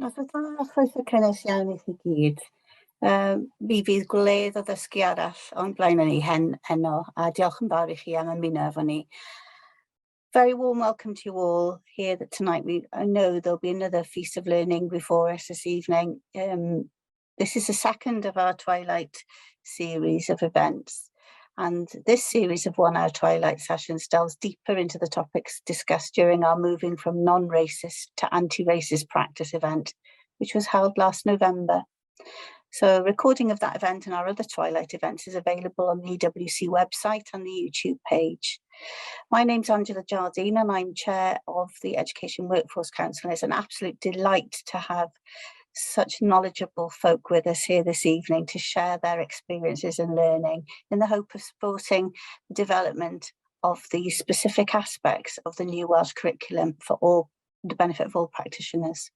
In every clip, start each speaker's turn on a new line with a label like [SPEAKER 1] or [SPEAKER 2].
[SPEAKER 1] Os ydw i'n chroeso cynnes iawn i chi gyd. Mi fydd gwledd o ddysgu arall o'n blaen ni heno, a diolch yn fawr i chi am ymuno efo ni. Very warm welcome to you all here tonight. I know there'll be another Feast of Learning before us this evening. This is the second of our Twilight series of events. And this series of 1-hour Twilight sessions delves deeper into the topics discussed during our Moving from Non-Racist to Anti-Racist Practice event, which was held last November. So a recording of that event and our other Twilight events is available on the EWC website and the YouTube page. My name's Angela Jardine and I'm Chair of the Education Workforce Council. It's an absolute delight to have such knowledgeable folk with us here this evening to share their experiences and learning in the hope of supporting the development of the specific aspects of the new Welsh curriculum for the benefit of all practitioners.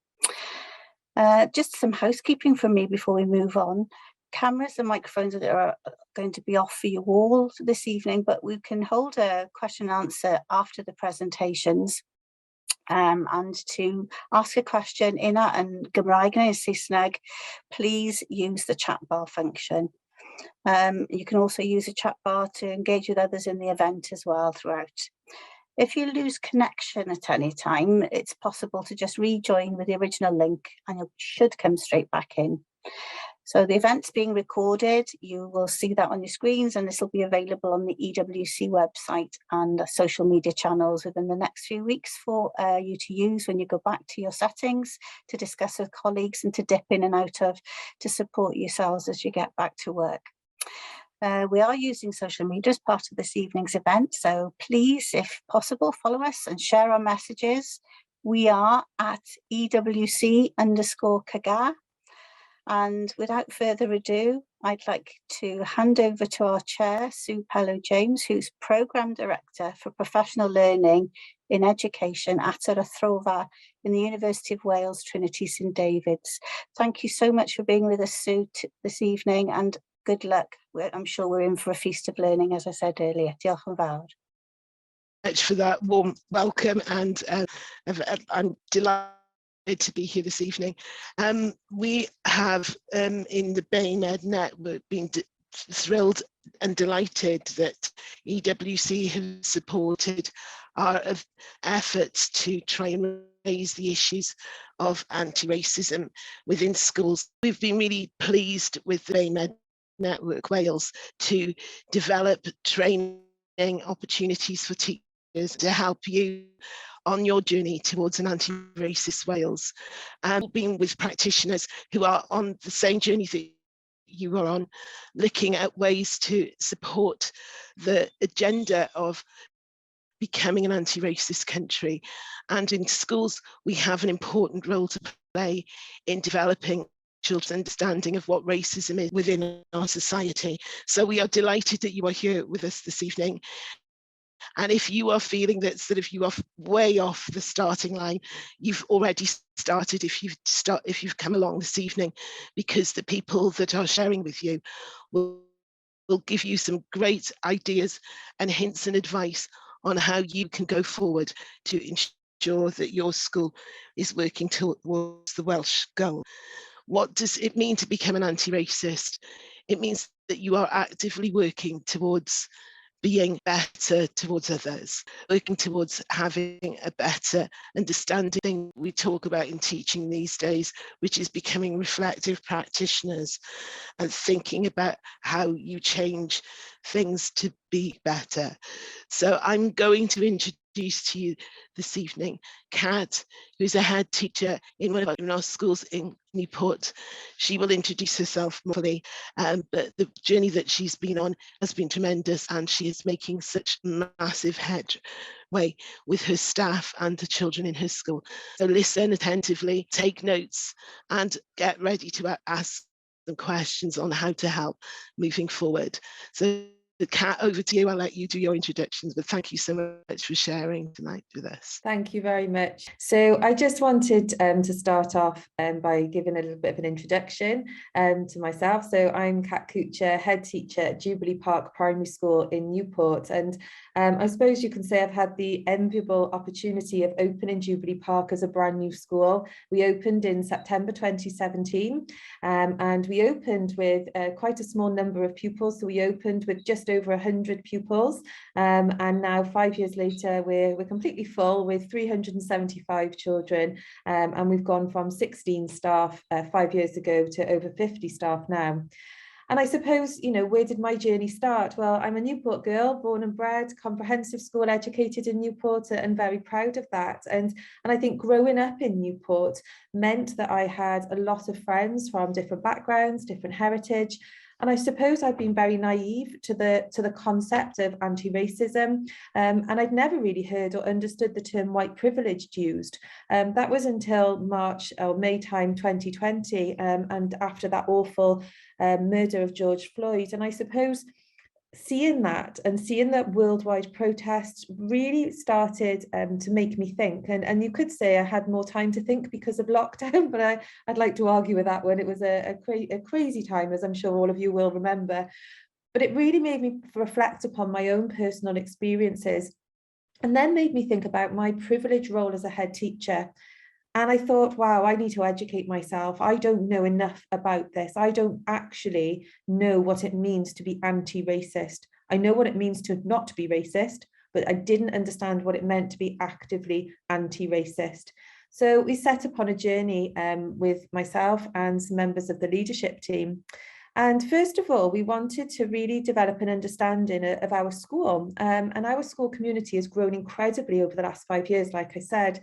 [SPEAKER 1] Just some housekeeping from me before we move on. Cameras and microphones are going to be off for you all this evening, but we can hold a question and answer after the presentations. And to ask a question in Gymraeg and in Saesneg, please use the chat bar function. You can also use a chat bar to engage with others in the event as well throughout. If you lose connection at any time, it's possible to just rejoin with the original link and you should come straight back in. So the event's being recorded, you will see that on your screens, and this will be available on the EWC website and social media channels within the next few weeks for you to use when you go back to your settings, to discuss with colleagues and to dip in and out of, to support yourselves as you get back to work. We are using social media as part of this evening's event, so please, if possible, follow us and share our messages. We are at EWC_Cagar. And without further ado, I'd like to hand over to our chair, Sue Pellow-James, who's Programme Director for Professional Learning in Education at yr Athrofa in the University of Wales, Trinity St David's. Thank you so much for being with us, Sue, this evening, and good luck. I'm sure we're in for a feast of learning, as I said earlier. Diolch yn fawr.
[SPEAKER 2] Much for that warm welcome, and I'm delighted to be here this evening. We have in the BAMED network been thrilled and delighted that EWC have supported our efforts to try and raise the issues of anti-racism within schools. We've been really pleased with the BAMED Network Wales to develop training opportunities for teachers to help you on your journey towards an anti-racist Wales, and being with practitioners who are on the same journey that you are on, looking at ways to support the agenda of becoming an anti-racist country. And in schools, we have an important role to play in developing children's understanding of what racism is within our society. So we are delighted that you are here with us this evening. And if you are feeling that sort of you are way off the starting line, you've already started if you've come along this evening, because the people that are sharing with you will give you some great ideas and hints and advice on how you can go forward to ensure that your school is working towards the Welsh goal. What does it mean to become an anti-racist? It means that you are actively working towards being better towards others, working towards having a better understanding we talk about in teaching these days, which is becoming reflective practitioners and thinking about how you change things to be better. So I'm going to introduce to you this evening Kat, who's a head teacher in one of our schools in Newport. She will introduce herself more fully, but the journey that she's been on has been tremendous, and she is making such massive headway with her staff and the children in her school. So listen attentively, take notes, and get ready to ask some questions on how to help moving forward. So Kat, over to you. I'll let you do your introductions, but thank you so much for sharing tonight with us.
[SPEAKER 3] Thank you very much. So I just wanted to start off by giving a little bit of an introduction to myself. So I'm Kat Kuchar, head teacher at Jubilee Park Primary School in Newport. And I suppose you can say I've had the enviable opportunity of opening Jubilee Park as a brand new school. We opened in September 2017 and we opened with quite a small number of pupils. So we opened with just over 100 pupils and now 5 years later we're completely full with 375 children and we've gone from 16 staff 5 years ago to over 50 staff now. And I suppose, you know, where did my journey start? Well, I'm a Newport girl, born and bred, comprehensive school educated in Newport, and very proud of that. And I think growing up in Newport meant that I had a lot of friends from different backgrounds, different heritage. And I suppose I've been very naive to the concept of anti-racism, and I'd never really heard or understood the term white privilege used. That was until March or May time 2020, and after that awful murder of George Floyd. And I suppose seeing that and seeing that worldwide protests really started to make me think, and you could say I had more time to think because of lockdown, but I'd like to argue with that one. It was a crazy time, as I'm sure all of you will remember, but it really made me reflect upon my own personal experiences and then made me think about my privileged role as a head teacher. And I thought, wow, I need to educate myself. I don't know enough about this. I don't actually know what it means to be anti-racist. I know what it means to not be racist, but I didn't understand what it meant to be actively anti-racist. So we set upon a journey with myself and some members of the leadership team. And first of all, we wanted to really develop an understanding of our school. And our school community has grown incredibly over the last 5 years, like I said.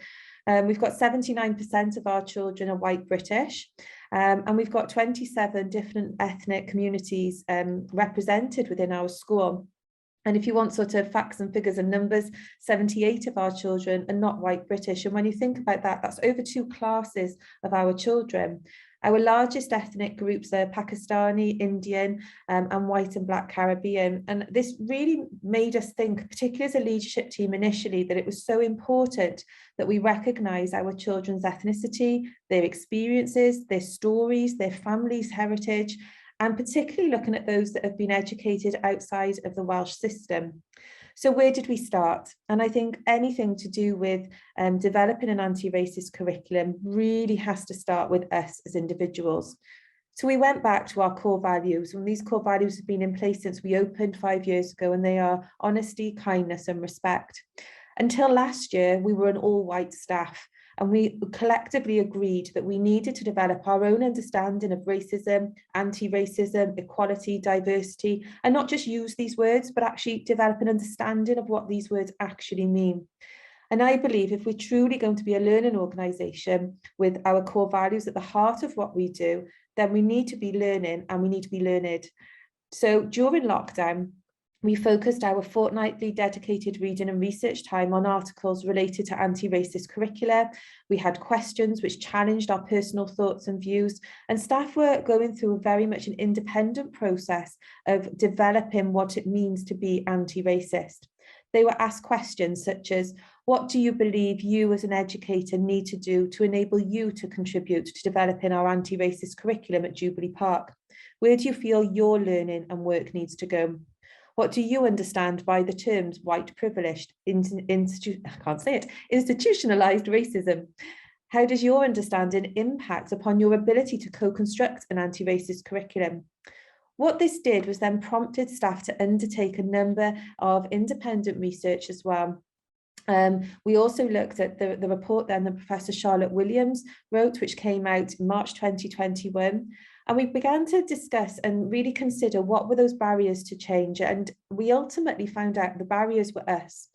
[SPEAKER 3] We've got 79% of our children are white British, and we've got 27 different ethnic communities represented within our school. And if you want sort of facts and figures and numbers, 78 of our children are not white British. And when you think about that, that's over 2 classes of our children. Our largest ethnic groups are Pakistani, Indian, and white and black Caribbean. And this really made us think, particularly as a leadership team initially, that it was so important that we recognise our children's ethnicity, their experiences, their stories, their families' heritage, and particularly looking at those that have been educated outside of the Welsh system. So where did we start? And I think anything to do with developing an anti-racist curriculum really has to start with us as individuals. So we went back to our core values, and these core values have been in place since we opened 5 years ago, and they are honesty, kindness, and respect. Until last year, we were an all-white staff, and we collectively agreed that we needed to develop our own understanding of racism, anti-racism, equality, diversity, and not just use these words, but actually develop an understanding of what these words actually mean. And I believe if we're truly going to be a learning organisation with our core values at the heart of what we do, then we need to be learning and we need to be learned. So during lockdown, we focused our fortnightly dedicated reading and research time on articles related to anti-racist curricula. We had questions which challenged our personal thoughts and views, and staff were going through very much an independent process of developing what it means to be anti-racist. They were asked questions such as, what do you believe you as an educator need to do to enable you to contribute to developing our anti-racist curriculum at Jubilee Park? Where do you feel your learning and work needs to go? What do you understand by the terms white privileged, institutionalized racism? How does your understanding impact upon your ability to co-construct an anti-racist curriculum? What this did was then prompted staff to undertake a number of independent research as well. We also looked at the report then that Professor Charlotte Williams wrote, which came out in March 2021. And we began to discuss and really consider what were those barriers to change. And we ultimately found out the barriers were us.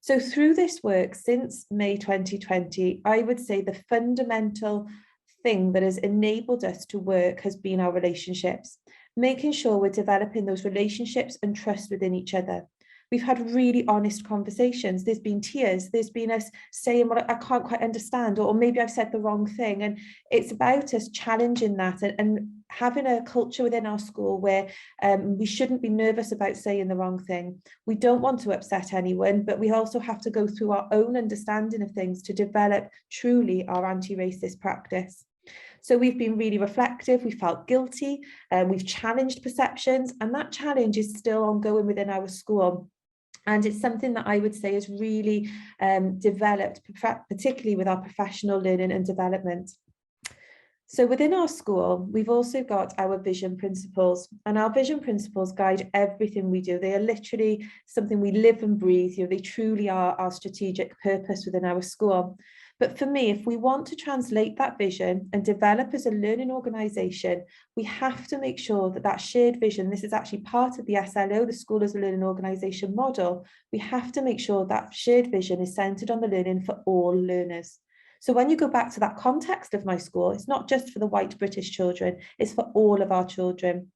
[SPEAKER 3] So through this work since May 2020, I would say the fundamental thing that has enabled us to work has been our relationships, making sure we're developing those relationships and trust within each other. We've had really honest conversations. There's been tears. There's been us saying, well, I can't quite understand, or maybe I've said the wrong thing. And it's about us challenging that and having a culture within our school where we shouldn't be nervous about saying the wrong thing. We don't want to upset anyone, but we also have to go through our own understanding of things to develop truly our anti-racist practice. So we've been really reflective, we felt guilty, we've challenged perceptions, and that challenge is still ongoing within our school. And it's something that I would say has really developed, particularly with our professional learning and development. So within our school, we've also got our vision principles, and our vision principles guide everything we do. They are literally something we live and breathe. You know, they truly are our strategic purpose within our school. But for me, if we want to translate that vision and develop as a learning organisation, we have to make sure that that shared vision, this is actually part of the SLO, the School as a Learning Organisation model, we have to make sure that shared vision is centred on the learning for all learners. So when you go back to that context of my school, it's not just for the white British children, it's for all of our children.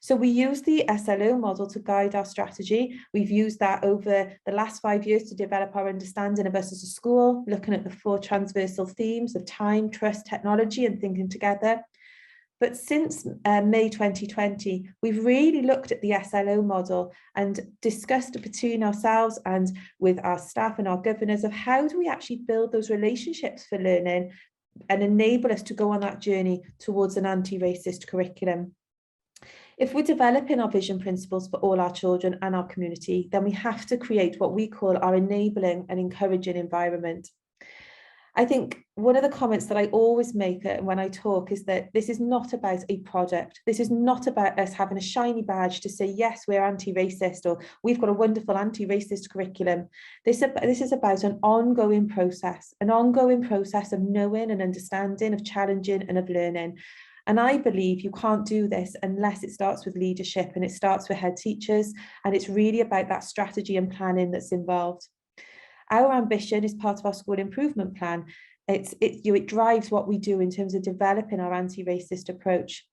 [SPEAKER 3] So we use the SLO model to guide our strategy. We've used that over the last 5 years to develop our understanding of us as a school, looking at the 4 transversal themes of time, trust, technology, and thinking together. But since May 2020, we've really looked at the SLO model and discussed between ourselves and with our staff and our governors of how do we actually build those relationships for learning and enable us to go on that journey towards an anti-racist curriculum. If we're developing our vision principles for all our children and our community, then we have to create what we call our enabling and encouraging environment. I think one of the comments that I always make when I talk is that this is not about a product. This is not about us having a shiny badge to say, yes, we're anti-racist, or we've got a wonderful anti-racist curriculum. This is about an ongoing process of knowing and understanding, of challenging and of learning. And I believe you can't do this unless it starts with leadership, and it starts with head teachers, and it's really about that strategy and planning that's involved. Our ambition is part of our school improvement plan. It drives what we do in terms of developing our anti-racist approach.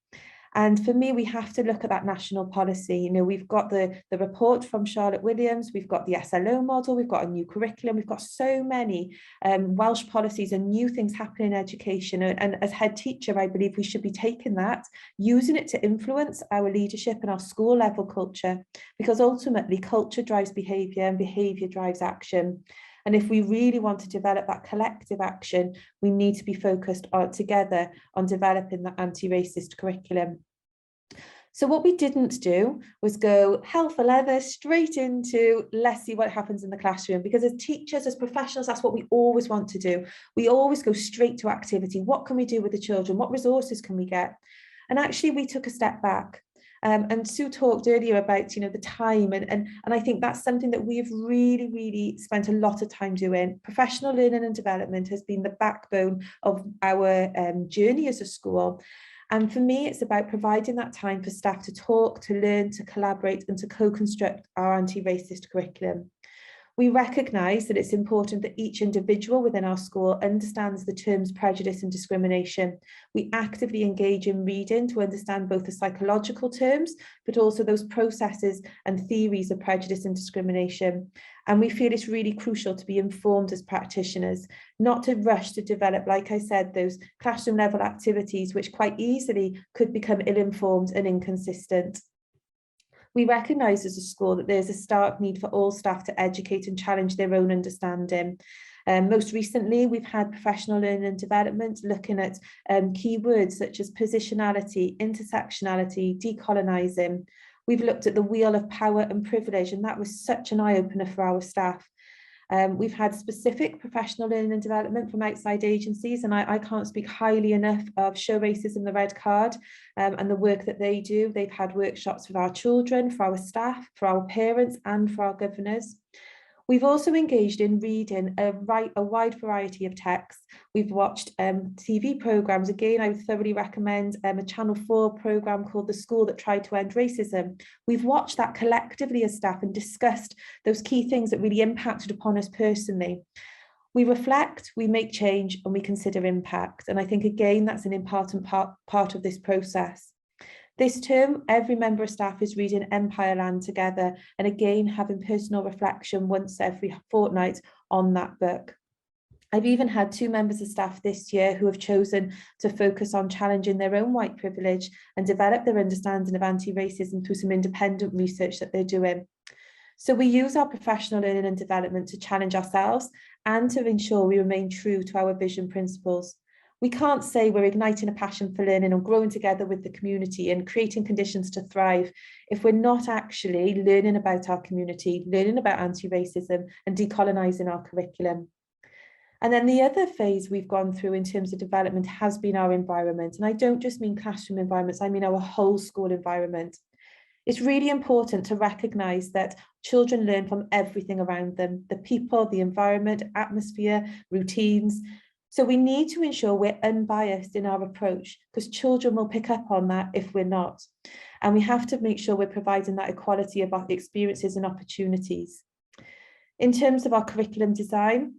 [SPEAKER 3] And for me, we have to look at that national policy. You know, we've got the report from Charlotte Williams, we've got the SLO model, we've got a new curriculum, we've got so many Welsh policies and new things happening in education. And as head teacher, I believe we should be taking that, using it to influence our leadership and our school level culture, because ultimately culture drives behaviour and behaviour drives action. And if we really want to develop that collective action, we need to be focused together on developing that anti-racist curriculum. So what we didn't do was go hell for leather straight into let's see what happens in the classroom, because as teachers, as professionals, that's what we always want to do. We always go straight to activity. What can we do with the children? What resources can we get? And actually we took a step back. And Sue talked earlier about, you know, the time, and I think that's something that we've really spent a lot of time doing. Professional learning and development has been the backbone of our journey as a school. And for me, it's about providing that time for staff to talk, to learn, to collaborate, and to co-construct our anti-racist curriculum. We recognise that it's important that each individual within our school understands the terms prejudice and discrimination. We actively engage in reading to understand both the psychological terms, but also those processes and theories of prejudice and discrimination. And we feel it's really crucial to be informed as practitioners, not to rush to develop, like I said, those classroom level activities, which quite easily could become ill-informed and inconsistent. We recognise as a school that there's a stark need for all staff to educate and challenge their own understanding. Most recently, we've had professional learning and development looking at keywords such as positionality, intersectionality, decolonising. We've looked at the wheel of power and privilege, and that was such an eye-opener for our staff. We've had specific professional learning and development from outside agencies, and I can't speak highly enough of Show Racism the Red Card and the work that they do. They've had workshops with our children, for our staff, for our parents, and for our governors. We've also engaged in reading a wide variety of texts. We've watched TV programmes. Again, I would thoroughly recommend a Channel 4 programme called The School That Tried to End Racism. We've watched that collectively as staff and discussed those key things that really impacted upon us personally. We reflect, we make change, and we consider impact. And I think, again, that's an important part of this process. This term, every member of staff is reading Empire Land together, and again having personal reflection once every fortnight on that book. I've even had 2 members of staff this year who have chosen to focus on challenging their own white privilege and develop their understanding of anti-racism through some independent research that they're doing. So we use our professional learning and development to challenge ourselves and to ensure we remain true to our vision principles. We can't say we're igniting a passion for learning and growing together with the community and creating conditions to thrive if we're not actually learning about our community, learning about anti-racism and decolonising our curriculum. And then the other phase we've gone through in terms of development has been our environment. And I don't just mean classroom environments, I mean our whole school environment. It's really important to recognise that children learn from everything around them, the people, the environment, atmosphere, routines. So we need to ensure we're unbiased in our approach, because children will pick up on that if we're not. And we have to make sure we're providing that equality of our experiences and opportunities. In terms of our curriculum design,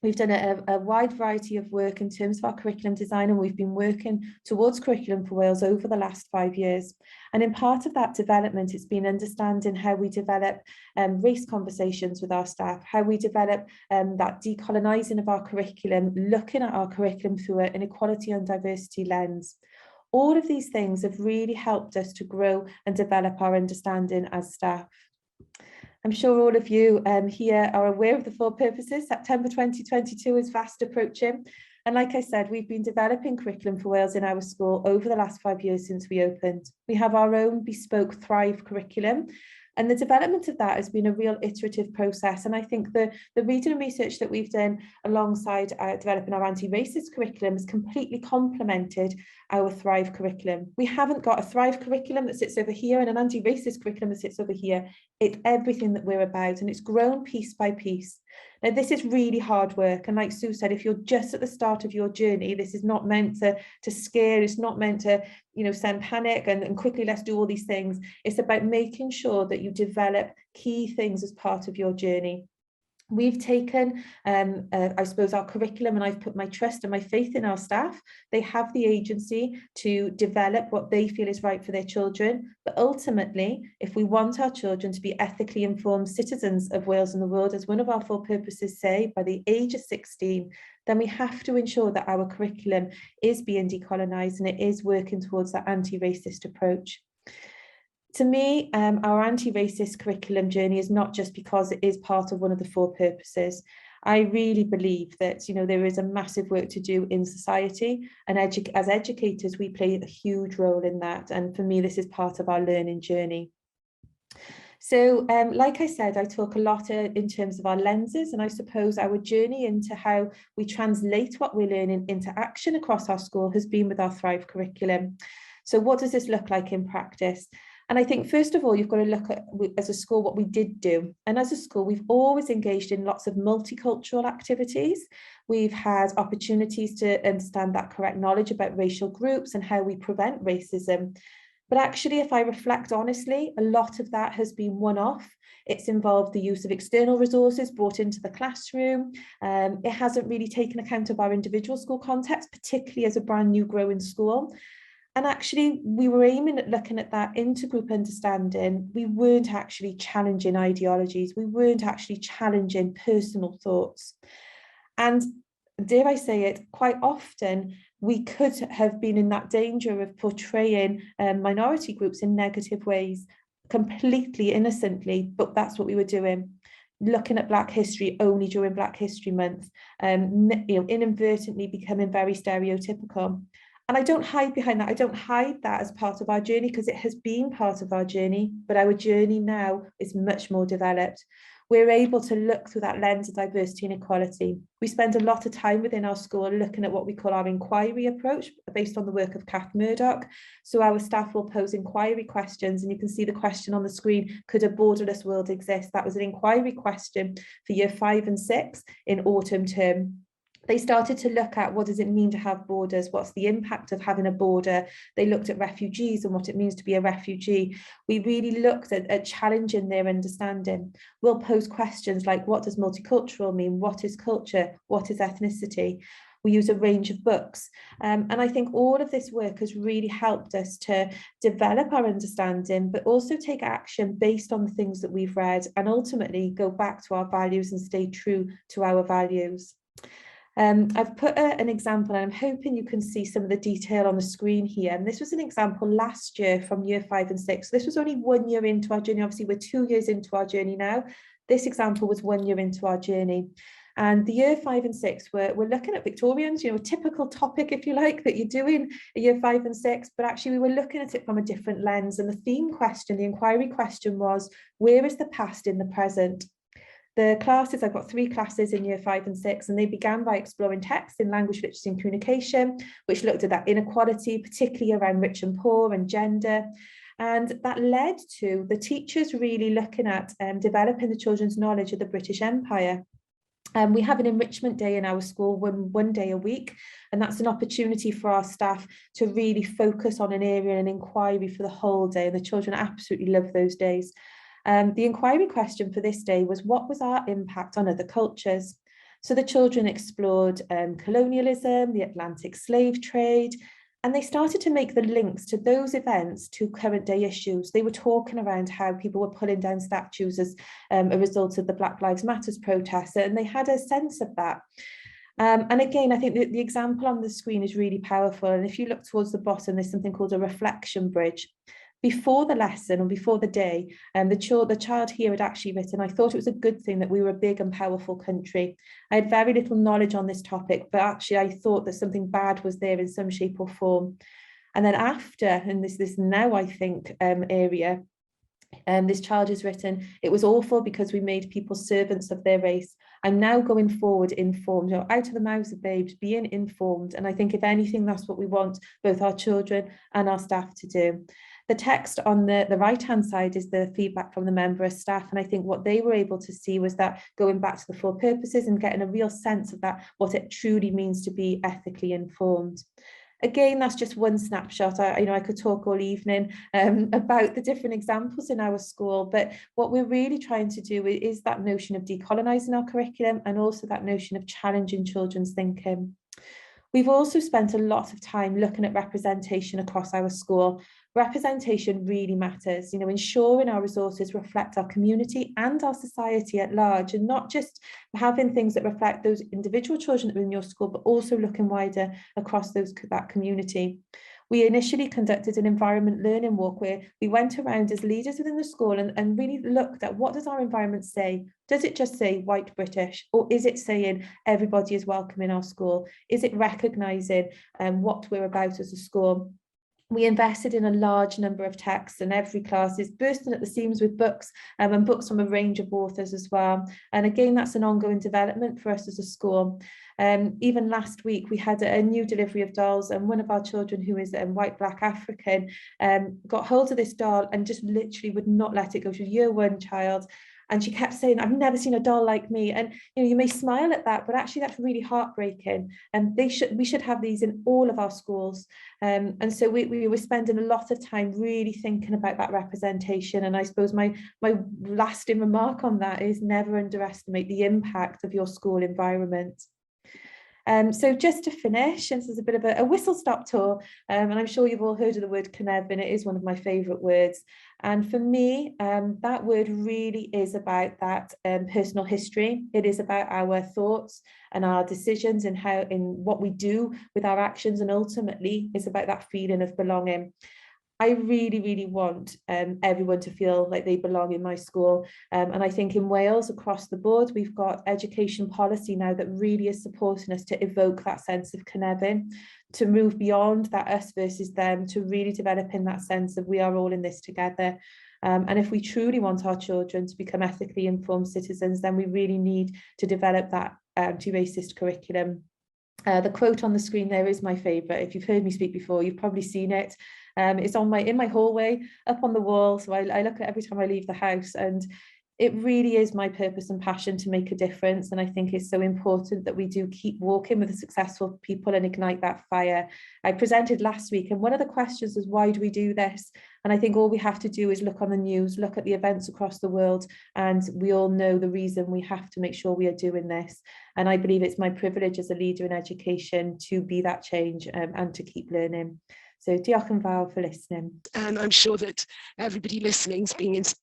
[SPEAKER 3] we've done a wide variety of work in terms of our curriculum design, and we've been working towards Curriculum for Wales over the last 5 years. And in part of that development, it's been understanding how we develop race conversations with our staff, how we develop that decolonising of our curriculum, looking at our curriculum through an equality and diversity lens. All of these things have really helped us to grow and develop our understanding as staff. I'm sure all of you here are aware of the 4 purposes. September 2022 is fast approaching. And like I said, we've been developing Curriculum for Wales in our school over the last 5 years since we opened. We have our own bespoke Thrive curriculum. And the development of that has been a real iterative process. And I think the reading and research that we've done alongside developing our anti-racist curriculum has completely complemented our Thrive curriculum. We haven't got a Thrive curriculum that sits over here and an anti-racist curriculum that sits over here. It's everything that we're about, and it's grown piece by piece. Now, this is really hard work. And like Sue said, if you're just at the start of your journey, this is not meant to scare. It's not meant to, send panic and quickly let's do all these things. It's about making sure that you develop key things as part of your journey. We've taken, I suppose, our curriculum, and I've put my trust and my faith in our staff. They have the agency to develop what they feel is right for their children. But ultimately, if we want our children to be ethically informed citizens of Wales and the world, as one of our 4 purposes say, by the age of 16, then we have to ensure that our curriculum is being decolonised and it is working towards that anti-racist approach. To me, our anti-racist curriculum journey is not just because it is part of one of the 4 purposes. I really believe that there is a massive work to do in society, and as educators, we play a huge role in that. And for me, this is part of our learning journey. So like I said, I talk a lot in terms of our lenses, and I suppose our journey into how we translate what we're learning into action across our school has been with our Thrive curriculum. So what does this look like in practice? And I think, first of all, you've got to look at, as a school, what we did do. And as a school, we've always engaged in lots of multicultural activities. We've had opportunities to understand that correct knowledge about racial groups and how we prevent racism. But actually, if I reflect honestly, a lot of that has been one-off. It's involved the use of external resources brought into the classroom. It hasn't really taken account of our individual school context, particularly as a brand new growing school. And actually, we were aiming at looking at that intergroup understanding. We weren't actually challenging ideologies. We weren't actually challenging personal thoughts. And dare I say it, quite often, we could have been in that danger of portraying minority groups in negative ways, completely innocently, but that's what we were doing. Looking at Black history only during Black History Month, inadvertently becoming very stereotypical. And I don't hide behind that. I don't hide that as part of our journey, because it has been part of our journey, but our journey now is much more developed. We're able to look through that lens of diversity and equality. We spend a lot of time within our school looking at what we call our inquiry approach, based on the work of Kath Murdoch. So our staff will pose inquiry questions, and you can see the question on the screen: could a borderless world exist? That was an inquiry question for year 5 and 6 in autumn term. They started to look at, what does it mean to have borders? What's the impact of having a border? They looked at refugees and what it means to be a refugee. We really looked at challenging their understanding. We'll pose questions like, what does multicultural mean? What is culture? What is ethnicity? We use a range of books. And I think all of this work has really helped us to develop our understanding, but also take action based on the things that we've read, and ultimately go back to our values and stay true to our values. I've put an example, and I'm hoping you can see some of the detail on the screen here. And this was an example last year from year 5 and 6. This was only 1 year into our journey. Obviously, we're 2 years into our journey now. This example was 1 year into our journey. And the year 5 and 6, we're looking at Victorians, a typical topic, if you like, that you're doing at year 5 and 6, but actually we were looking at it from a different lens. And the theme question, the inquiry question was, where is the past in the present? The classes, I've got 3 classes in year 5 and 6, and they began by exploring texts in language, literacy and communication, which looked at that inequality, particularly around rich and poor and gender. And that led to the teachers really looking at developing the children's knowledge of the British Empire. We have an enrichment day in our school one day a week, and that's an opportunity for our staff to really focus on an area and inquiry for the whole day. And the children absolutely love those days. The inquiry question for this day was, what was our impact on other cultures? So the children explored colonialism, the Atlantic slave trade, and they started to make the links to those events to current day issues. They were talking around how people were pulling down statues as a result of the Black Lives Matter protests, and they had a sense of that. And again, I think the example on the screen is really powerful. And if you look towards the bottom, there's something called a reflection bridge. Before the lesson or before the day, the child here had actually written, I thought it was a good thing that we were a big and powerful country. I had very little knowledge on this topic, but actually I thought that something bad was there in some shape or form. And then after, and this now I think area, this child has written, it was awful because we made people servants of their race. I'm now going forward informed, out of the mouths of babes, being informed. And I think if anything, that's what we want both our children and our staff to do. The text on the right-hand side is the feedback from the member of staff. And I think what they were able to see was that going back to the 4 purposes and getting a real sense of that, what it truly means to be ethically informed. Again, that's just one snapshot. I could talk all evening about the different examples in our school, but what we're really trying to do is that notion of decolonising our curriculum, and also that notion of challenging children's thinking. We've also spent a lot of time looking at representation across our school. Representation really matters, ensuring our resources reflect our community and our society at large, and not just having things that reflect those individual children that are in your school, but also looking wider across that community. We initially conducted an environment learning walk where we went around as leaders within the school and really looked at, what does our environment say? Does it just say white British, or is it saying everybody is welcome in our school? Is it recognising what we're about as a school? We invested in a large number of texts, and every class is bursting at the seams with books, and books from a range of authors as well. And again, that's an ongoing development for us as a school. Even last week, we had a new delivery of dolls, and one of our children, who is white, black, African, got hold of this doll and just literally would not let it go. She was a year 1 child. And she kept saying, I've never seen a doll like me. And you may smile at that, but actually that's really heartbreaking. And we should have these in all of our schools. And so we were spending a lot of time really thinking about that representation. And I suppose my lasting remark on that is, never underestimate the impact of your school environment. So just to finish, and this is a bit of a whistle-stop tour, and I'm sure you've all heard of the word Cynefin. It is one of my favourite words. And for me, that word really is about that personal history. It is about our thoughts and our decisions and what we do with our actions, and ultimately it's about that feeling of belonging. I really, really want everyone to feel like they belong in my school. And I think in Wales, across the board, we've got education policy now that really is supporting us to evoke that sense of Cynefin, to move beyond that us versus them, to really develop in that sense of we are all in this together. And if we truly want our children to become ethically informed citizens, then we really need to develop that anti-racist curriculum. The quote on the screen there is my favourite. If you've heard me speak before, you've probably seen it. It's in my hallway, up on the wall. So I look at it every time I leave the house, and it really is my purpose and passion to make a difference. And I think it's so important that we do keep walking with the successful people and ignite that fire. I presented last week, and one of the questions was, why do we do this? And I think all we have to do is look on the news, look at the events across the world, and we all know the reason we have to make sure we are doing this. And I believe it's my privilege as a leader in education to be that change and to keep learning. So diolch yn fawr for listening.
[SPEAKER 2] And I'm sure that everybody listening is being inspired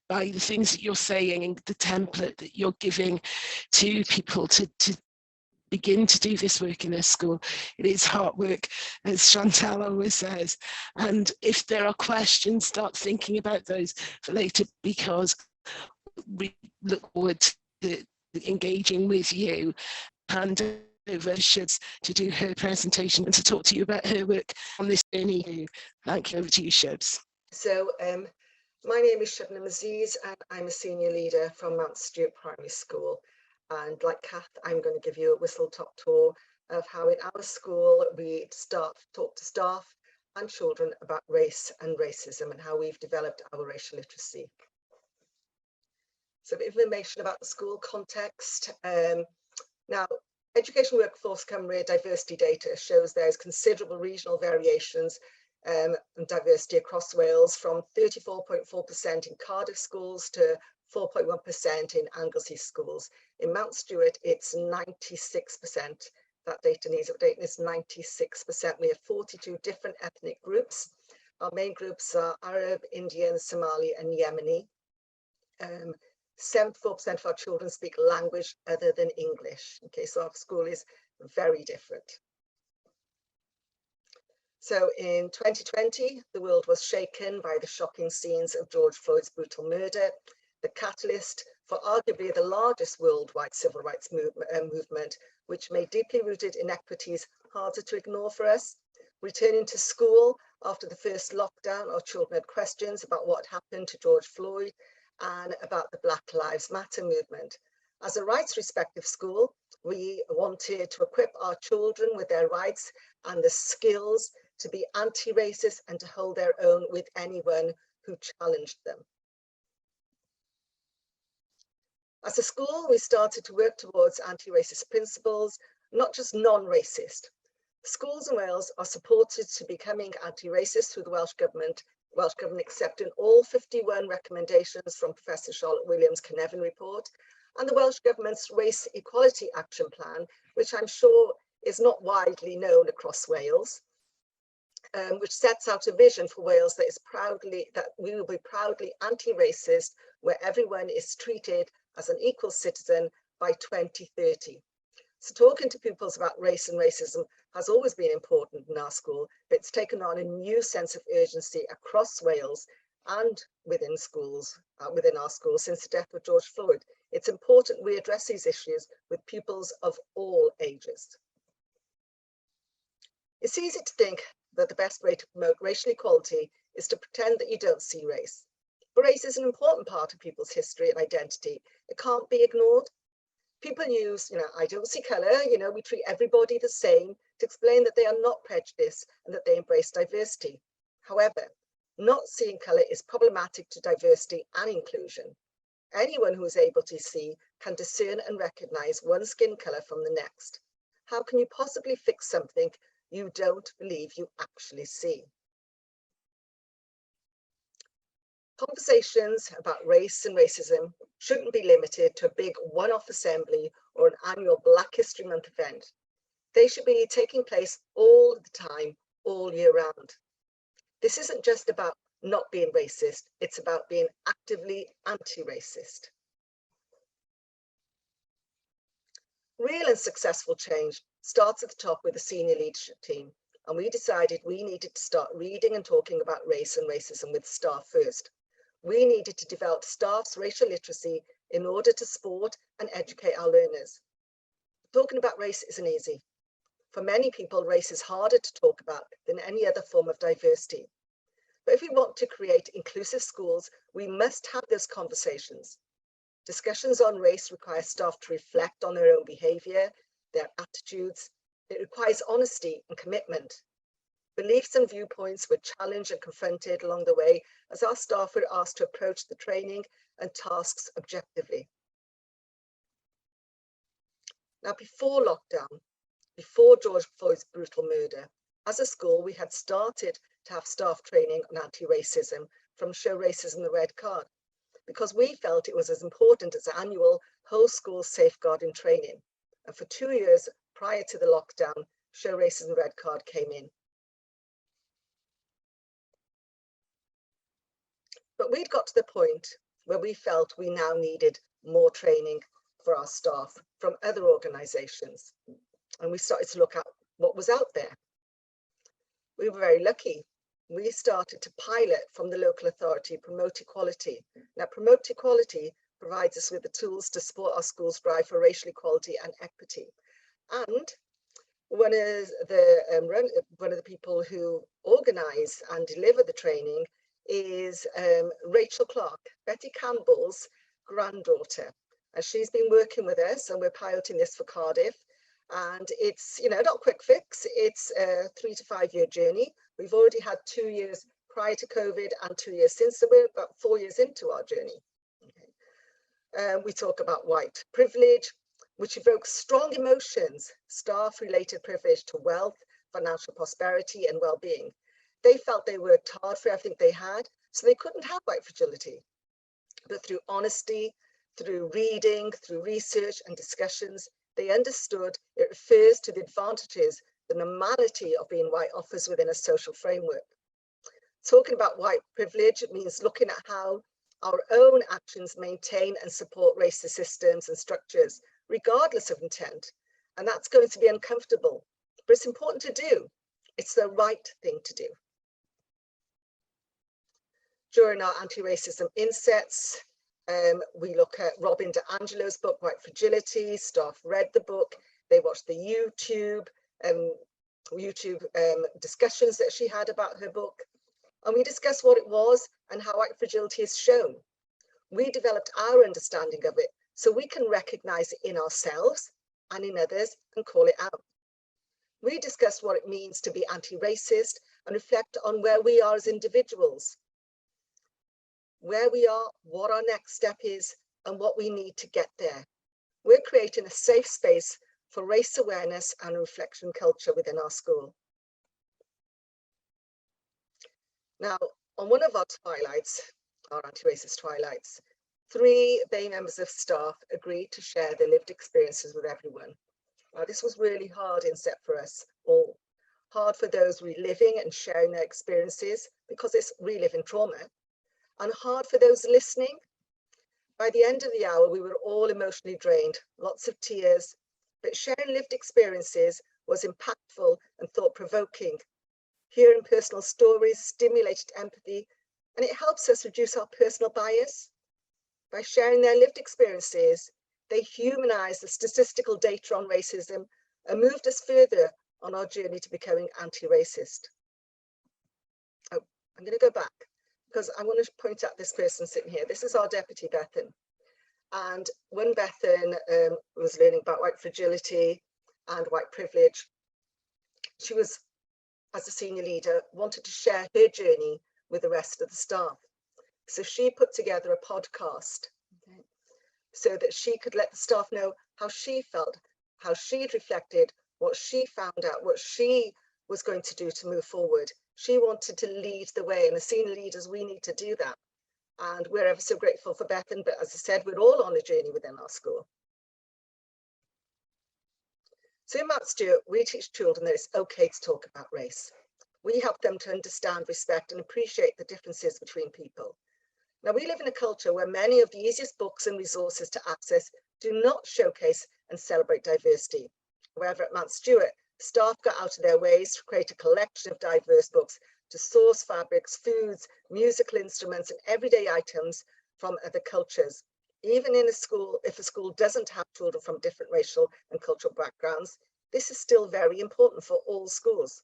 [SPEAKER 2] by the things that you're saying and the template that you're giving to people to begin to do this work in their school. It is hard work, as Chantal always says. And if there are questions, start thinking about those for later, because we look forward to engaging with you. And over Shubs to do her presentation and to talk to you about her work on this journey. Thank you. Over to you, Shubs.
[SPEAKER 4] So my name is Shabnam Aziz, and I'm a senior leader from Mount Stewart Primary School. And like Kath, I'm going to give you a whistle-top tour of how in our school we talk to staff and children about race and racism and how we've developed our racial literacy. Some information about the school context. Now, Education Workforce Cymru diversity data shows there's considerable regional variations and diversity across Wales, from 34.4% in Cardiff schools to 4.1% in Anglesey schools. In Mount Stewart, it's 96%. That data needs updating. It's 96%. We have 42 different ethnic groups. Our main groups are Arab, Indian, Somali, and Yemeni. 74% of our children speak language other than English. Okay, so our school is very different. So in 2020, the world was shaken by the shocking scenes of George Floyd's brutal murder, the catalyst for arguably the largest worldwide civil rights movement, which made deeply rooted inequities harder to ignore for us. Returning to school after the first lockdown, our children had questions about what happened to George Floyd and about the Black Lives Matter movement. As a rights-respective school, we wanted to equip our children with their rights and the skills to be anti-racist and to hold their own with anyone who challenged them. As a school, we started to work towards anti-racist principles, not just non-racist. Schools in Wales are supported to becoming anti-racist through the Welsh Government accepting all 51 recommendations from Professor Charlotte Williams' Cynefin report, and the Welsh Government's Race Equality Action Plan, which I'm sure is not widely known across Wales, which sets out a vision for Wales that we will be proudly anti-racist, where everyone is treated as an equal citizen by 2030. So talking to pupils about race and racism has always been important in our school, but it's taken on a new sense of urgency across Wales and within schools, within our schools since the death of George Floyd. It's important we address these issues with pupils of all ages. It's easy to think that the best way to promote racial equality is to pretend that you don't see race. But race is an important part of people's history and identity. It can't be ignored. People use, I don't see colour, we treat everybody the same to explain that they are not prejudiced and that they embrace diversity. However, not seeing colour is problematic to diversity and inclusion. Anyone who is able to see can discern and recognise one skin colour from the next. How can you possibly fix something you don't believe you actually see? Conversations about race and racism shouldn't be limited to a big one-off assembly or an annual Black History Month event. They should be taking place all the time, all year round. This isn't just about not being racist, it's about being actively anti-racist. Real and successful change starts at the top with the senior leadership team, and we decided we needed to start reading and talking about race and racism with staff first. We needed to develop staff's racial literacy in order to support and educate our learners. Talking about race isn't easy. For many people, race is harder to talk about than any other form of diversity. But if we want to create inclusive schools, we must have those conversations. Discussions on race require staff to reflect on their own behaviour, their attitudes. It requires honesty and commitment. Beliefs and viewpoints were challenged and confronted along the way as our staff were asked to approach the training and tasks objectively. Now, before lockdown, before George Floyd's brutal murder, as a school, we had started to have staff training on anti-racism from Show Racism the Red Card, because we felt it was as important as annual whole school safeguarding training. And for 2 years prior to the lockdown, Show Racism the Red Card came in. But we'd got to the point where we felt we now needed more training for our staff from other organisations. And we started to look at what was out there. We were very lucky. We started to pilot from the local authority, Promote Equality. Now, Promote Equality provides us with the tools to support our schools' drive for racial equality and equity. And one of the people who organise and deliver the training is Rachel Clark, Betty Campbell's granddaughter. And she's been working with us, and we're piloting this for Cardiff. And it's, you know, not a quick fix. It's a 3 to 5 year journey. We've already had 2 years prior to COVID and 2 years since, so we're about 4 years into our journey. Okay. We talk about white privilege, which evokes strong emotions, staff-related privilege to wealth, financial prosperity, and well-being. They felt they worked hard for everything they had, so they couldn't have white fragility. But through honesty, through reading, through research and discussions, they understood it refers to the advantages the normality of being white offers within a social framework. Talking about white privilege means looking at how our own actions maintain and support racist systems and structures, regardless of intent. And that's going to be uncomfortable, but it's important to do. It's the right thing to do. During our anti-racism insets, we look at Robin DiAngelo's book, White Fragility. Staff read the book. They watched the YouTube discussions that she had about her book. And we discussed what it was and how white fragility is shown. We developed our understanding of it so we can recognize it in ourselves and in others and call it out. We discussed what it means to be anti-racist and reflect on where we are as individuals, where we are, what our next step is, and what we need to get there. We're creating a safe space for race awareness and reflection culture within our school. Now, on one of our twilights, our anti-racist twilights, 3 Bay members of staff agreed to share their lived experiences with everyone. Now, this was really hard inset for us all. Hard for those reliving and sharing their experiences because it's reliving trauma, and hard for those listening. By the end of the hour, we were all emotionally drained, lots of tears, but sharing lived experiences was impactful and thought-provoking. Hearing personal stories stimulated empathy, and it helps us reduce our personal bias. By sharing their lived experiences, they humanized the statistical data on racism and moved us further on our journey to becoming anti-racist. Oh, I'm going to go back because I want to point out this person sitting here. This is our deputy, Bethan. And when Bethan was learning about white fragility and white privilege, she was, as a senior leader, wanted to share her journey with the rest of the staff. So she put together a podcast, okay, so that she could let the staff know how she felt, how she'd reflected, what she found out, what she was going to do to move forward. She wanted to lead the way, and as senior leaders, we need to do that. And we're ever so grateful for Bethan, but as I said, we're all on a journey within our school. So in Mount Stewart, we teach children that it's okay to talk about race. We help them to understand, respect, and appreciate the differences between people. Now, we live in a culture where many of the easiest books and resources to access do not showcase and celebrate diversity. However, at Mount Stewart, staff got out of their ways to create a collection of diverse books to source fabrics, foods, musical instruments, and everyday items from other cultures. Even in a school, if a school doesn't have children from different racial and cultural backgrounds, this is still very important for all schools.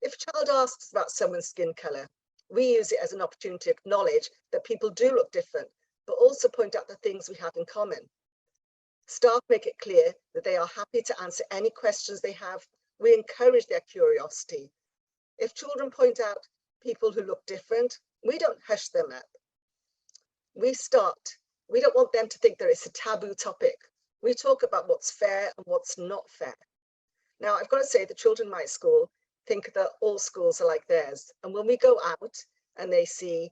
[SPEAKER 4] If a child asks about someone's skin colour, we use it as an opportunity to acknowledge that people do look different, but also point out the things we have in common. Staff make it clear that they are happy to answer any questions they have We encourage their curiosity. If children point out people who look different, we don't hush them up. We don't want them to think that it's a taboo topic. We talk about what's fair and what's not fair. Now, I've got to say the children in my school think that all schools are like theirs. And when we go out and they see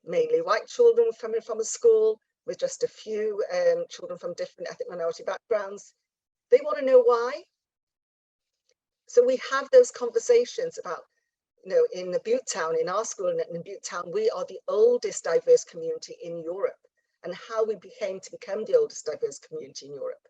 [SPEAKER 4] mainly white children coming from a school with just a few children from different ethnic minority backgrounds, they want to know why. So we have those conversations about, you know, in the Butte Town, in our school in Butte Town, we are the oldest diverse community in Europe, and how we became to become the oldest diverse community in Europe.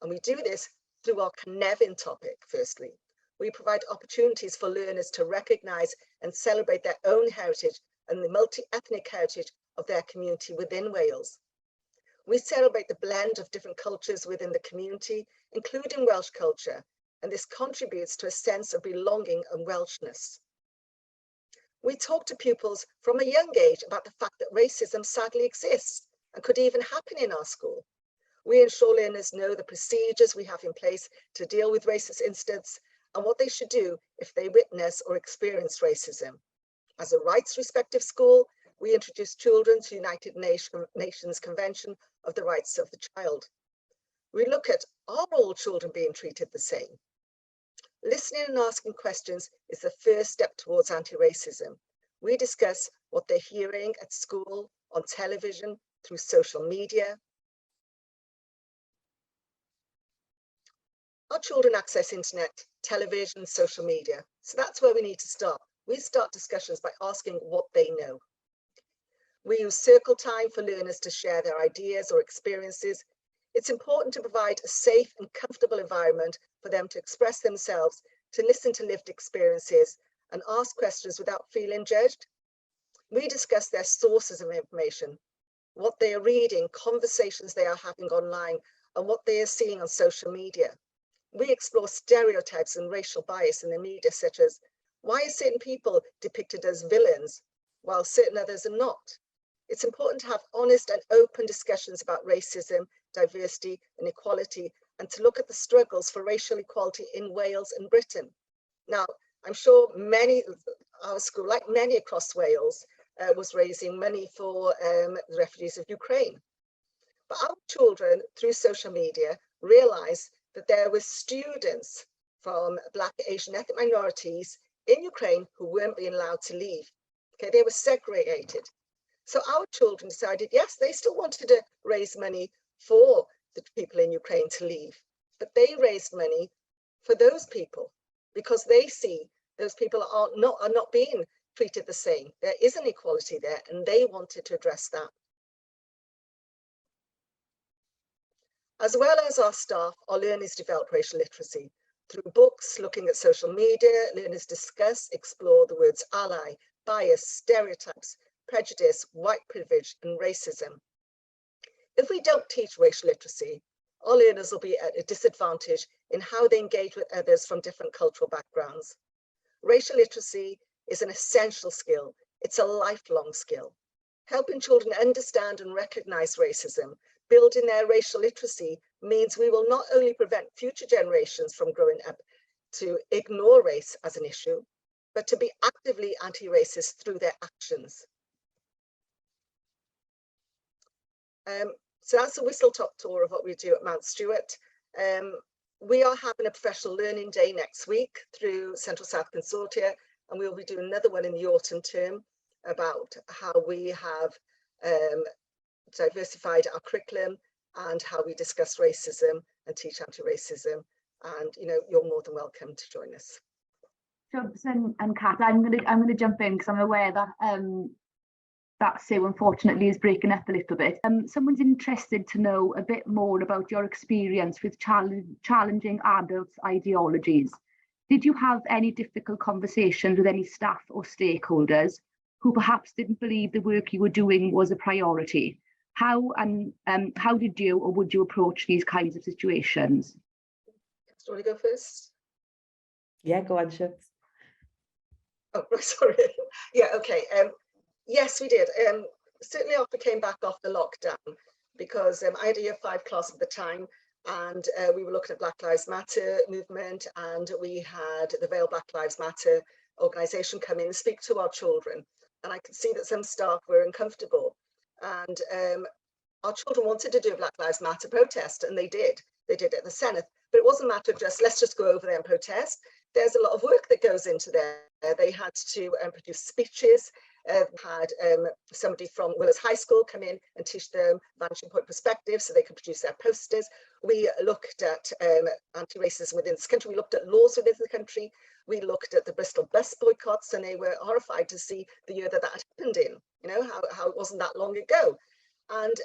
[SPEAKER 4] And we do this through our Cynefin topic, firstly. We provide opportunities for learners to recognise and celebrate their own heritage and the multi-ethnic heritage of their community within Wales. We celebrate the blend of different cultures within the community, including Welsh culture, and this contributes to a sense of belonging and Welshness. We talk to pupils from a young age about the fact that racism sadly exists and could even happen in our school. We ensure learners know the procedures we have in place to deal with racist incidents and what they should do if they witness or experience racism. As a rights-respective school, we introduce children to United Nations Convention of the Rights of the Child. We look at, are all children being treated the same? Listening and asking questions is the first step towards anti-racism. We discuss what they're hearing at school, on television, through social media. Our children access internet, television, social media. So that's where we need to start. We start discussions by asking what they know. We use circle time for learners to share their ideas or experiences. It's important to provide a safe and comfortable environment for them to express themselves, to listen to lived experiences and ask questions without feeling judged. We discuss their sources of information, what they are reading, conversations they are having online, and what they are seeing on social media. We explore stereotypes and racial bias in the media, such as, why are certain people depicted as villains while certain others are not? It's important to have honest and open discussions about racism, diversity and equality, and to look at the struggles for racial equality in Wales and Britain. Now, I'm sure our school, like many across Wales, was raising money for the refugees of Ukraine. But our children, through social media, realised that there were students from Black, Asian ethnic minorities in Ukraine who weren't being allowed to leave. Okay, they were segregated. So our children decided, yes, they still wanted to raise money for the people in Ukraine to leave, but they raised money for those people because they see those people are not being treated the same. There is an equality there, and they wanted to address that. As well as our staff, our learners develop racial literacy. Through books, looking at social media, learners discuss, explore the words ally, bias, stereotypes, prejudice, white privilege, and racism. If we don't teach racial literacy, our learners will be at a disadvantage in how they engage with others from different cultural backgrounds. Racial literacy is an essential skill. It's a lifelong skill. Helping children understand and recognize racism, building their racial literacy, means we will not only prevent future generations from growing up to ignore race as an issue, but to be actively anti-racist through their actions. So that's a whistle-top tour of what we do at Mount Stewart. We are having a professional learning day next week through Central South Consortia, and we'll be doing another one in the autumn term about how we have diversified our curriculum and how we discuss racism and teach anti-racism. And you're more than welcome to join us.
[SPEAKER 5] Jobs and Kat, I'm gonna jump in because I'm aware that that Sue unfortunately is breaking up a little bit. Someone's interested to know a bit more about your experience with challenging adults' ideologies. Did you have any difficult conversations with any staff or stakeholders who perhaps didn't believe the work you were doing was a priority? How did you or would you approach these kinds of situations?
[SPEAKER 4] Do you want to go first?
[SPEAKER 3] Yeah, go on, Ships.
[SPEAKER 4] Oh, sorry. Yeah, okay. Yes, we did. Certainly after we came back off the lockdown, because I had a year 5 class at the time, and we were looking at Black Lives Matter movement, and we had the Vale Black Lives Matter organisation come in and speak to our children. And I could see that some staff were uncomfortable, and our children wanted to do a Black Lives Matter protest, and they did. They did it at the Senate, but it wasn't a matter of just, let's just go over there and protest. There's a lot of work that goes into there. They had to produce speeches, had somebody from Willows High School come in and teach them vanishing point perspective so they could produce their posters. We looked at anti-racism within this country. We looked at laws within the country. We looked at the Bristol bus boycotts, and they were horrified to see the year that that happened in, you know, how it wasn't that long ago. And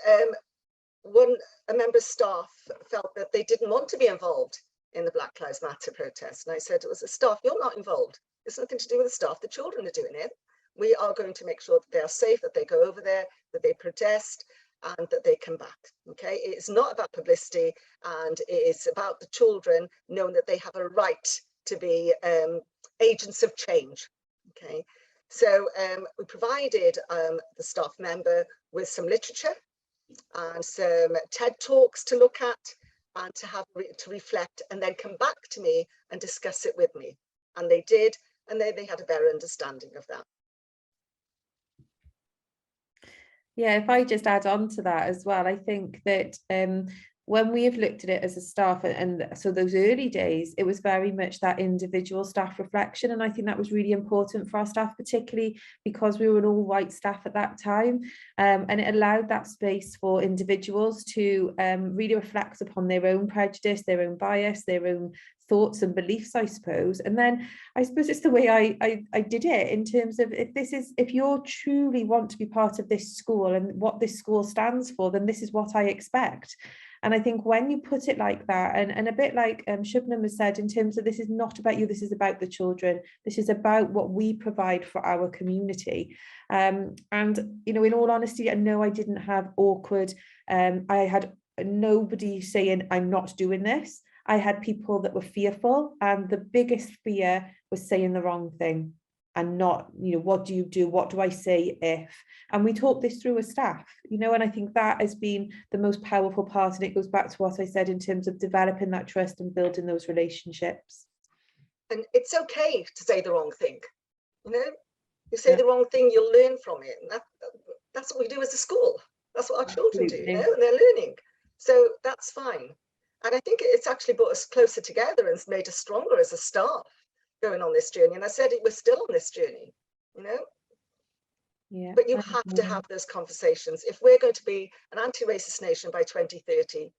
[SPEAKER 4] a member of staff felt that they didn't want to be involved in the Black Lives Matter protest. And I said, it was the staff, you're not involved. It's nothing to do with the staff, the children are doing it. We are going to make sure that they are safe, that they go over there, that they protest, and that they come back, okay? It's not about publicity, and it is about the children knowing that they have a right to be agents of change, okay? So we provided the staff member with some literature and some TED Talks to look at and to have to reflect, and then come back to me and discuss it with me. And they did, and they had a better understanding of that.
[SPEAKER 3] Yeah, if I just add on to that as well, I think that when we have looked at it as a staff, and so those early days, it was very much that individual staff reflection. And I think that was really important for our staff, particularly because we were an all white staff at that time. And it allowed that space for individuals to really reflect upon their own prejudice, their own bias, their own thoughts and beliefs, I suppose. And then I suppose it's the way I did it, in terms of, if you truly want to be part of this school and what this school stands for, then this is what I expect. And I think when you put it like that, and a bit like Shubnam has said, in terms of, this is not about you, this is about the children, this is about what we provide for our community. And, you know, in all honesty, I know I didn't have awkward, I had nobody saying, I'm not doing this. I had people that were fearful, and the biggest fear was saying the wrong thing and not, you know, what do you do? What do I say if? And we talked this through as staff, you know, and I think that has been the most powerful part. And it goes back to what I said in terms of developing that trust and building those relationships. And
[SPEAKER 4] it's okay to say the wrong thing, you know, you say the wrong thing, you'll learn from it. And that's what we do as a school. That's what our children do, you know, and they're learning. So that's fine. And I think it's actually brought us closer together and made us stronger as a staff going on this journey. And I said we're still on this journey, you know. Yeah. But you have to have those conversations. If we're going to be an anti-racist nation by 2030,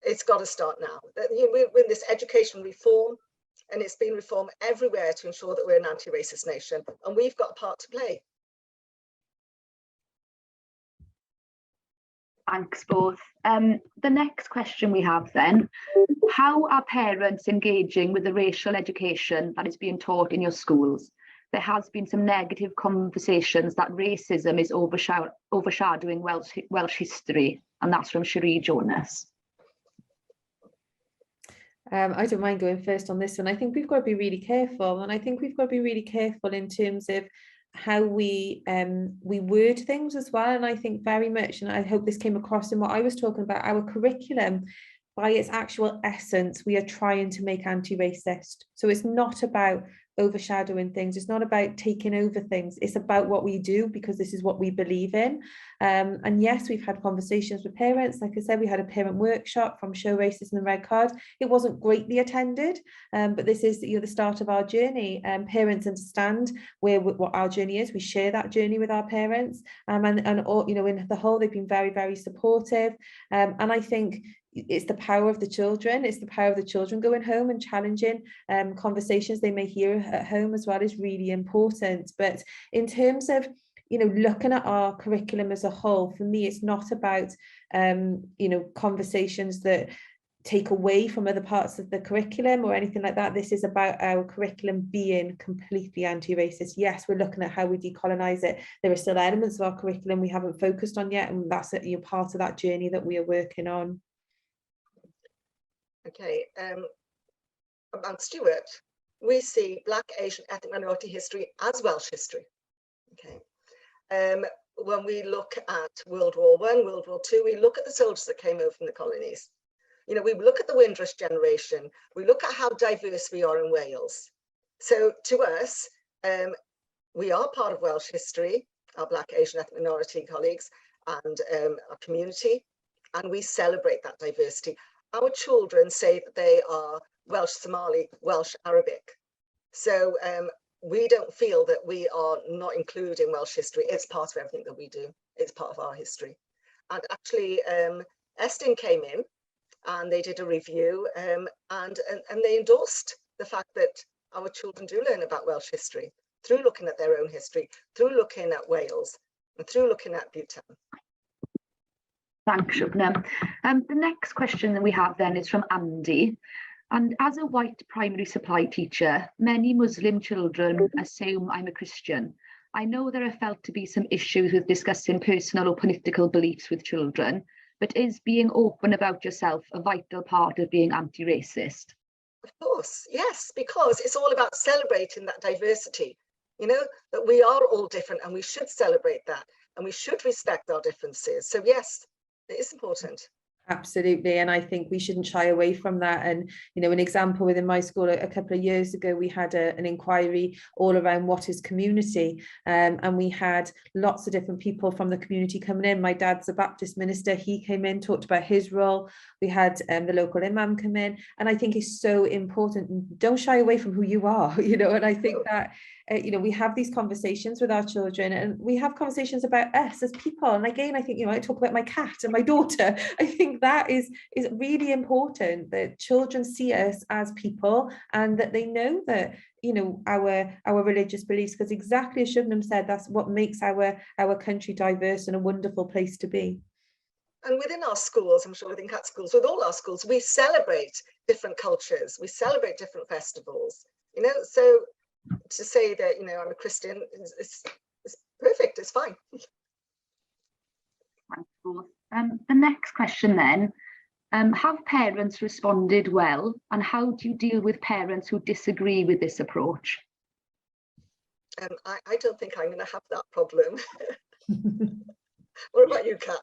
[SPEAKER 4] it's got to start now. We're in this education reform, and it's been reformed everywhere to ensure that we're an anti-racist nation, and we've got a part to play.
[SPEAKER 5] Thanks both. The next question we have then, how are parents engaging with the racial education that is being taught in your schools? There has been some negative conversations that racism is overshadowing Welsh history, and that's from Cherie Jonas.
[SPEAKER 3] I don't mind going first on this one. I think we've got to be really careful, and I think we've got to be really careful in terms of how we word things as well. And I think very much, and I hope this came across in what I was talking about, our curriculum, by its actual essence, we are trying to make anti-racist. So it's not about overshadowing things, it's not about taking over things, it's about what we do, because this is what we believe in. And yes, we've had conversations with parents. Like I said, we had a parent workshop from Show Racism and Red Card. It wasn't greatly attended, but this is, you know, the start of our journey. Parents understand what our journey is. We share that journey with our parents, and all, you know, in the whole, they've been very, very supportive. And I think it's the power of the children. It's the power of the children going home and challenging conversations they may hear at home as well is really important. But in terms of, you know, looking at our curriculum as a whole, for me, it's not about, you know, conversations that take away from other parts of the curriculum or anything like that. This is about our curriculum being completely anti-racist. Yes, we're looking at how we decolonize it. There are still elements of our curriculum we haven't focused on yet, and that's a part of that journey that we are working on.
[SPEAKER 4] Okay, I'm Stuart. We see Black, Asian, ethnic minority history as Welsh history. Okay, when we look at World War I, World War II, we look at the soldiers that came over from the colonies. You know, we look at the Windrush generation, we look at how diverse we are in Wales. So to us, we are part of Welsh history, our Black, Asian, ethnic minority colleagues, and our community, and we celebrate that diversity. Our children say that they are Welsh Somali, Welsh Arabic. So we don't feel that we are not including Welsh history. It's part of everything that we do. It's part of our history. And actually, Estyn came in and they did a review and they endorsed the fact that our children do learn about Welsh history through looking at their own history, through looking at Wales, and through looking at Bhutan.
[SPEAKER 5] Thanks, Shubna. The next question that we have then is from Andy. And as a white primary supply teacher, many Muslim children assume I'm a Christian. I know there are felt to be some issues with discussing personal or political beliefs with children, but is being open about yourself a vital part of being anti-racist?
[SPEAKER 4] Of course, yes, because it's all about celebrating that diversity, you know, that we are all different and we should celebrate that and we should respect our differences. So yes, it is important.
[SPEAKER 3] Absolutely, and I think we shouldn't shy away from that. And you know, an example within my school a couple of years ago, we had an inquiry all around what is community, and we had lots of different people from the community coming in. My dad's a Baptist minister, he came in, talked about his role. We had the local imam come in, and I think it's so important. Don't shy away from who you are, you know. And I think that you know, we have these conversations with our children, and we have conversations about us as people. And again, I think, you know, I talk about my cat and my daughter. I think that is really important, that children see us as people and that they know that, you know, our religious beliefs, because exactly as Shubnam said, that's what makes our country diverse and a wonderful place to be.
[SPEAKER 4] And within our schools, I'm sure within Cat schools, with all our schools, we celebrate different cultures, we celebrate different festivals, you know, so to say that, you know, I'm a Christian is perfect, it's fine.
[SPEAKER 5] The next question then, have parents responded well, and how do you deal with parents who disagree with this approach?
[SPEAKER 4] I don't think I'm going to have that problem. What about you, Kat?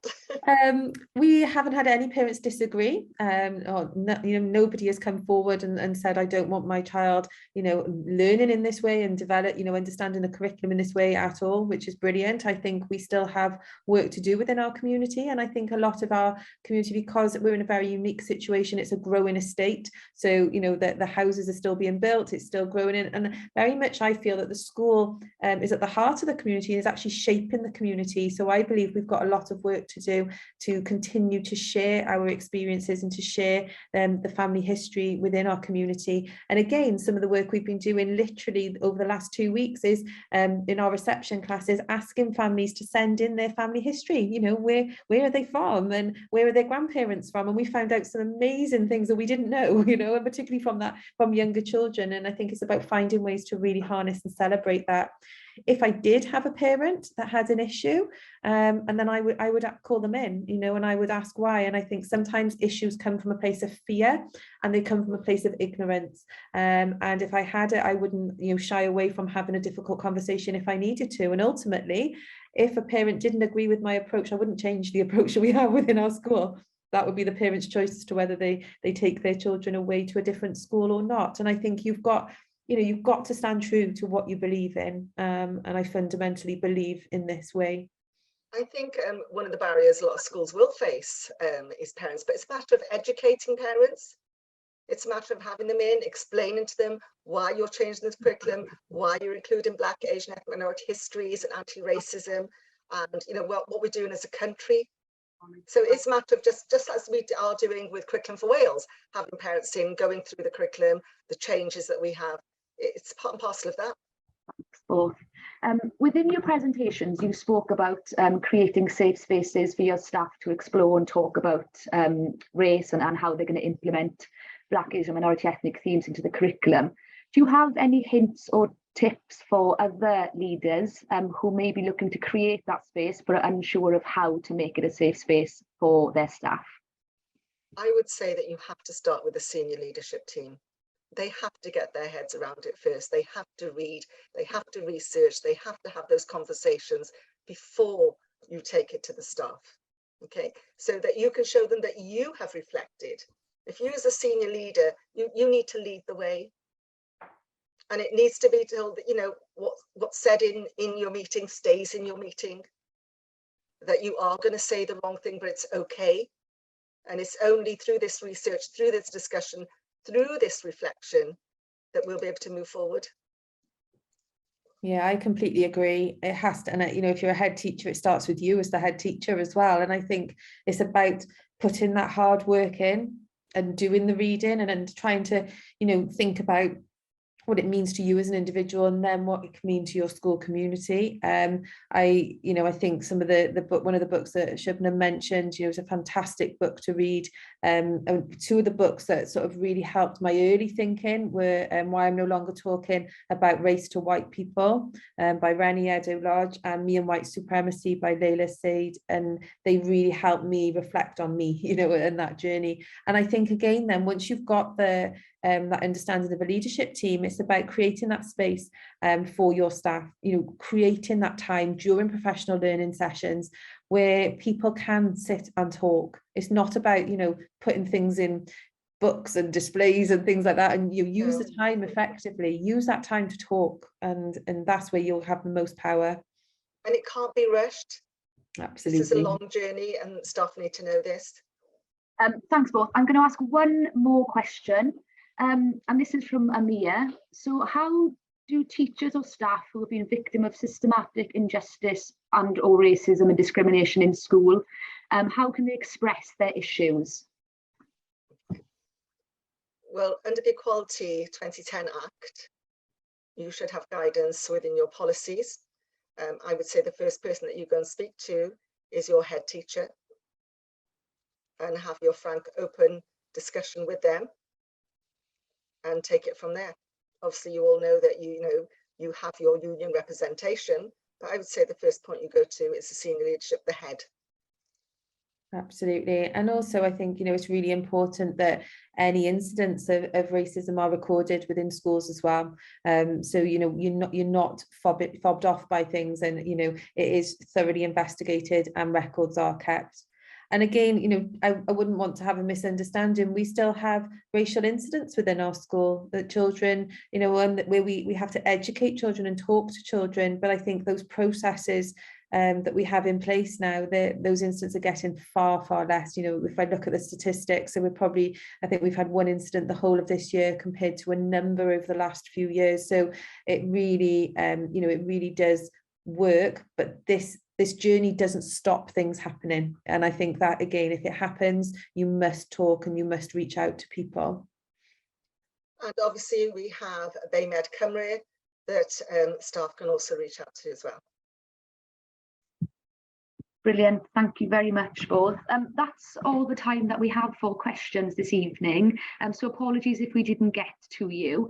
[SPEAKER 3] We haven't had any parents disagree. Or no, you know, nobody has come forward and said, I don't want my child, you know, learning in this way and develop, you know, understanding the curriculum in this way at all, which is brilliant. I think we still have work to do within our community. And I think a lot of our community, because we're in a very unique situation, it's a growing estate. So, you know, the houses are still being built, it's still growing in. And very much I feel that the school is at the heart of the community and is actually shaping the community. So I believe we've got a lot of work to do to continue to share our experiences and to share the family history within our community. And again, some of the work we've been doing literally over the last 2 weeks is in our reception classes, asking families to send in their family history. You know, where are they from and where are their grandparents from? And we found out some amazing things that we didn't know, you know, and particularly from younger children. And I think it's about finding ways to really harness and celebrate that. If I did have a parent that had an issue, and then I would call them in, you know, and I would ask why. And I think sometimes issues come from a place of fear and they come from a place of ignorance. And if I had it, I wouldn't, you know, shy away from having a difficult conversation if I needed to. And ultimately, if a parent didn't agree with my approach, I wouldn't change the approach that we have within our school. That would be the parents' choice as to whether they take their children away to a different school or not. And I think you've got to stand true to what you believe in. And I fundamentally believe in this way.
[SPEAKER 4] I think one of the barriers a lot of schools will face is parents, but it's a matter of educating parents. It's a matter of having them in, explaining to them why you're changing this curriculum, why you're including Black, Asian, ethnic minority histories and anti-racism, and you know what we're doing as a country. So it's a matter of just as we are doing with Curriculum for Wales, having parents in, going through the curriculum, the changes that we have. It's part and parcel of that.
[SPEAKER 5] Both. Within your presentations, you spoke about creating safe spaces for your staff to explore and talk about race and how they're going to implement Black, Asian, minority ethnic themes into the curriculum. Do you have any hints or tips for other leaders who may be looking to create that space but are unsure of how to make it a safe space for their staff?
[SPEAKER 4] I would say that you have to start with the senior leadership team. They have to get their heads around it first. They have to read, they have to research, they have to have those conversations before you take it to the staff. Okay, so that you can show them that you have reflected If you as a senior leader, you need to lead the way. And it needs to be told that, you know, what's said in your meeting stays in your meeting. That you are going to say the wrong thing, but it's okay. And it's only through this research, through this discussion, through this reflection, that we'll be able to move forward.
[SPEAKER 3] Yeah, I completely agree. It has to, and you know, if you're a head teacher, it starts with you as the head teacher as well. And I think it's about putting that hard work in and doing the reading and trying to, you know, think about what it means to you as an individual, and then what it can mean to your school community. I think some of the book, one of the books that Shubnam mentioned, you know, is a fantastic book to read. And two of the books that sort of really helped my early thinking were Why I'm No Longer Talking About Race to White People by Rennie Edo-Lodge, and Me and White Supremacy by Layla Said. And they really helped me reflect on me, you know, in that journey. And I think again, then once you've got that understanding of a leadership team, it's about creating that space for your staff, you know, creating that time during professional learning sessions where people can sit and talk. It's not about, you know, putting things in books and displays and things like that, and you use the time effectively, use that time to talk, and that's where you'll have the most power. And
[SPEAKER 4] it can't be rushed.
[SPEAKER 3] Absolutely.
[SPEAKER 4] This is a long journey and staff need to know this.
[SPEAKER 5] Thanks both. I'm going to ask one more question. And this is from Amir. So how do teachers or staff who have been victim of systematic injustice and or racism and discrimination in school, how can they express their issues?
[SPEAKER 4] Well, under the Equality 2010 Act, you should have guidance within your policies. I would say the first person that you go and speak to is your head teacher, and have your frank, open discussion with them and take it from there. Obviously, you all know that you have your union representation, but I would say the first point you go to is the senior leadership, the head.
[SPEAKER 3] Absolutely. And also I think, you know, it's really important that any incidents of racism are recorded within schools as well. So, you know, you're not fobbed off by things, and, you know, it is thoroughly investigated and records are kept. And again, you know, I wouldn't want to have a misunderstanding. We still have racial incidents within our school, that children, you know, and where we have to educate children and talk to children. But I think those processes that we have in place now, those incidents are getting far, far less. You know, if I look at the statistics, so I think we've had one incident the whole of this year compared to a number over the last few years. So it really, you know, it really does work, but this journey doesn't stop things happening. And I think that, again, if it happens, you must talk and you must reach out to people.
[SPEAKER 4] And obviously we have BayMed Cymru that staff can also reach out to as well.
[SPEAKER 5] Brilliant. Thank you very much both. That's all the time that we have for questions this evening. So apologies if we didn't get to you.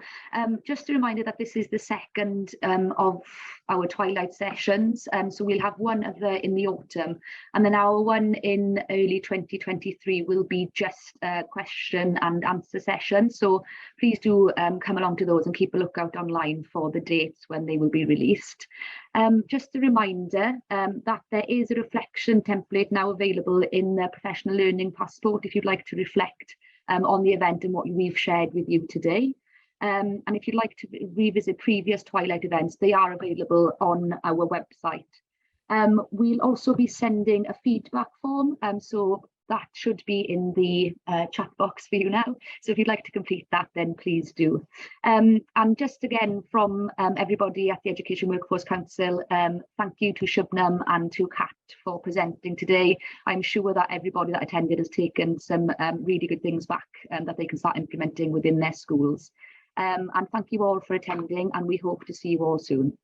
[SPEAKER 5] Just a reminder that this is the second of our twilight sessions. So we'll have one in the autumn, and then our one in early 2023 will be just a question and answer session. So please do come along to those and keep a lookout online for the dates when they will be released. Just a reminder that there is a reflection template now available in the Professional Learning Passport if you'd like to reflect on the event and what we've shared with you today. And if you'd like to revisit previous Twilight events, they are available on our website. We'll also be sending a feedback form, so that should be in the chat box for you now. So if you'd like to complete that, then please do. And just again, from everybody at the Education Workforce Council, thank you to Shubnam and to Kat for presenting today. I'm sure that everybody that attended has taken some really good things back that they can start implementing within their schools. And thank you all for attending, and we hope to see you all soon.